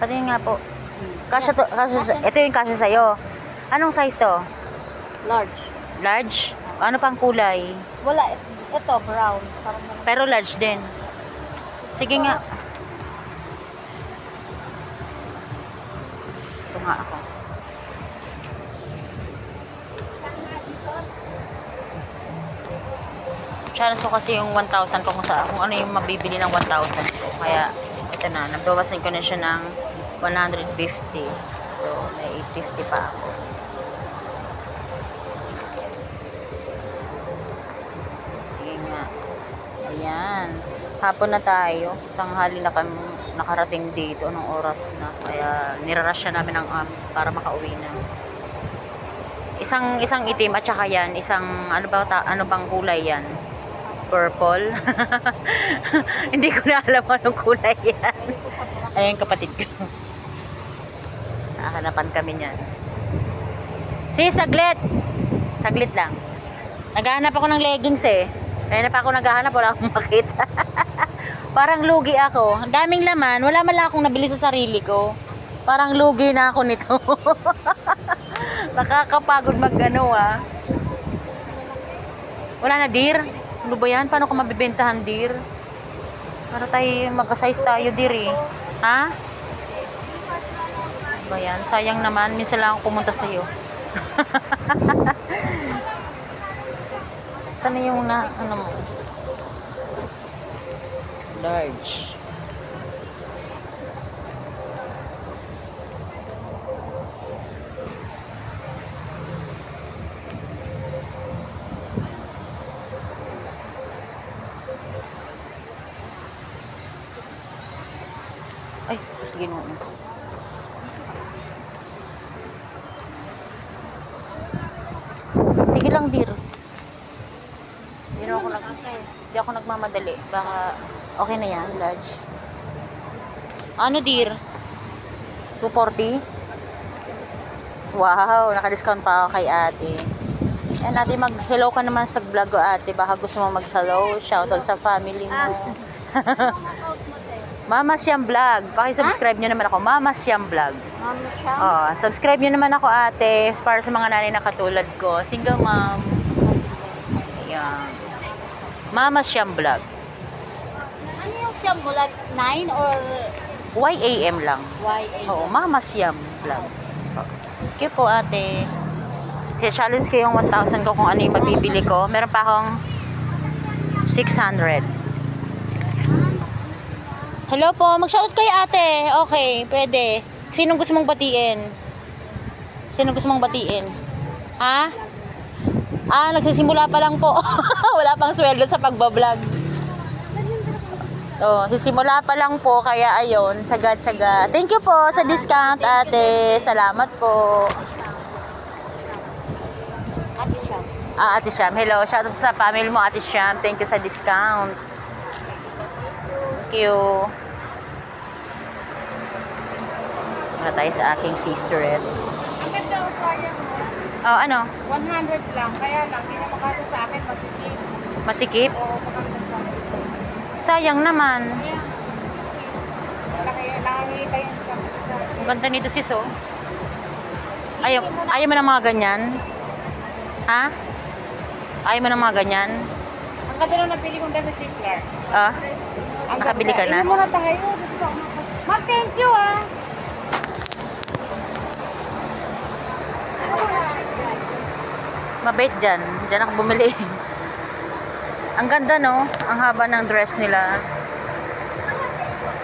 Patingin nga po. Kasya to, ito yung kasya sa'yo. Anong size to? Large. Large? Ano pang kulay? Wala. Ito, brown. Pero large din. Sige nga. Ito nga ako. Chance ko kasi yung 1,000 kung ano yung mabibili ng 1,000 ko. Kaya, ito na. Nabawasan ko na siya ng 150. So, may 850 pa ako. Sige nga. Ayan. Hapon na tayo. Tanghali na kami nakarating dito. Anong oras na. Kaya, nirarush na namin para makauwi na. Isang itim at saka yan. Isang, ano bang kulay yan? Purple. Hindi ko na alam anong kulay yan. Ayun, kapatid ko. Nakahanapan kami niyan. Saglit. Saglit lang. Naghahanap ako ng leggings eh. Kaya na pa ako naghahanap, wala akong makita. Parang lugi ako. Ang daming laman, wala man lang akong nabili sa sarili ko. Parang lugi na ako nito. Nakakapagod mag-ano ah. Wala na, dear? Ano ba yan? Paano ko mabibentahan, dear? Para tayo mag-size tayo, dear eh. Ha? Ano ba yan? Sayang naman. Minsan lang ako pumunta sa'yo. Saan yung ano mo? Large. Ay, sige mo. Sige lang, dear. Hindi ako nagmamadali. Baka okay na yan, large. Ano, dear? 240? Wow, naka-discount pa ako kay ate. Ayan, ate, mag-hello ka naman sa vlog ko, ate. Baka gusto mo mag-hello. Shoutout sa family mo. Mama Siyam Vlog. Paki-subscribe nyo naman ako. Mama Siyam Vlog. Mama Siyam? Oh, subscribe nyo naman ako, ate. Para sa mga nanay na katulad ko. Single mom. Ayan. Mama Siyam Vlog. Ano yung Siyam mo? 9 or YAM lang. YA? Oo, Mama Siyam Vlog. Okay po, ate. Challenge ko yung 1,000 ko kung ano yung mabibili ko. Meron pa akong 600. Hello po, mag-shoutout kayo, ate. Okay, pwede. Sinong gusto mong batiin? Sinong gusto mong batiin? Ha? Nagsisimula pa lang po. Wala pang sweldo sa pagbablog. Oh, sisimula pa lang po, kaya ayun, tsaga-tsaga. Thank you po sa discount, ate. Salamat po. Ate Siyam. Ate Siyam. Hello, shoutout sa family mo, Ate Siyam. Thank you sa discount. Thank you. Muna tayo sa aking sisterette. Ang ganda o sayang mo? Oh, ano? 100 lang. Kaya lang, hindi na makasa sa akin. Masikip. Masikip? Oo, makasa sa akin. Sayang naman. Kaya nakakita yun sa akin. Ang ganda nito, sis, oh. Ayaw mo ng mga ganyan? Ha? Ayaw mo ng mga ganyan? Ang ganda nung napili kong damit ni Claire. Nakabili ka na? Ilan muna tayo. Ma'am, thank you ah. Mabait dyan. Dyan ako bumili. Ang ganda, no? Ang haba ng dress nila.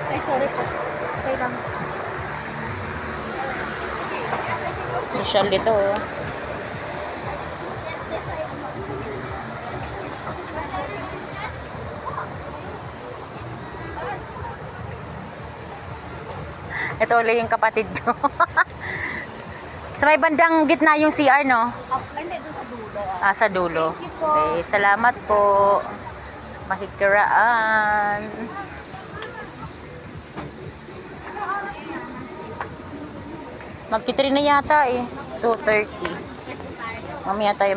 Ay, sorry po. Okay lang. Social dito, oh. Ito ulit yung kapatid ko. Sa may bandang gitna yung CR, no? Hindi, doon sa dulo. Sa dulo. Okay, salamat po. Mahikiraan. Magkitri na yata eh. 2:30. Mamaya tayo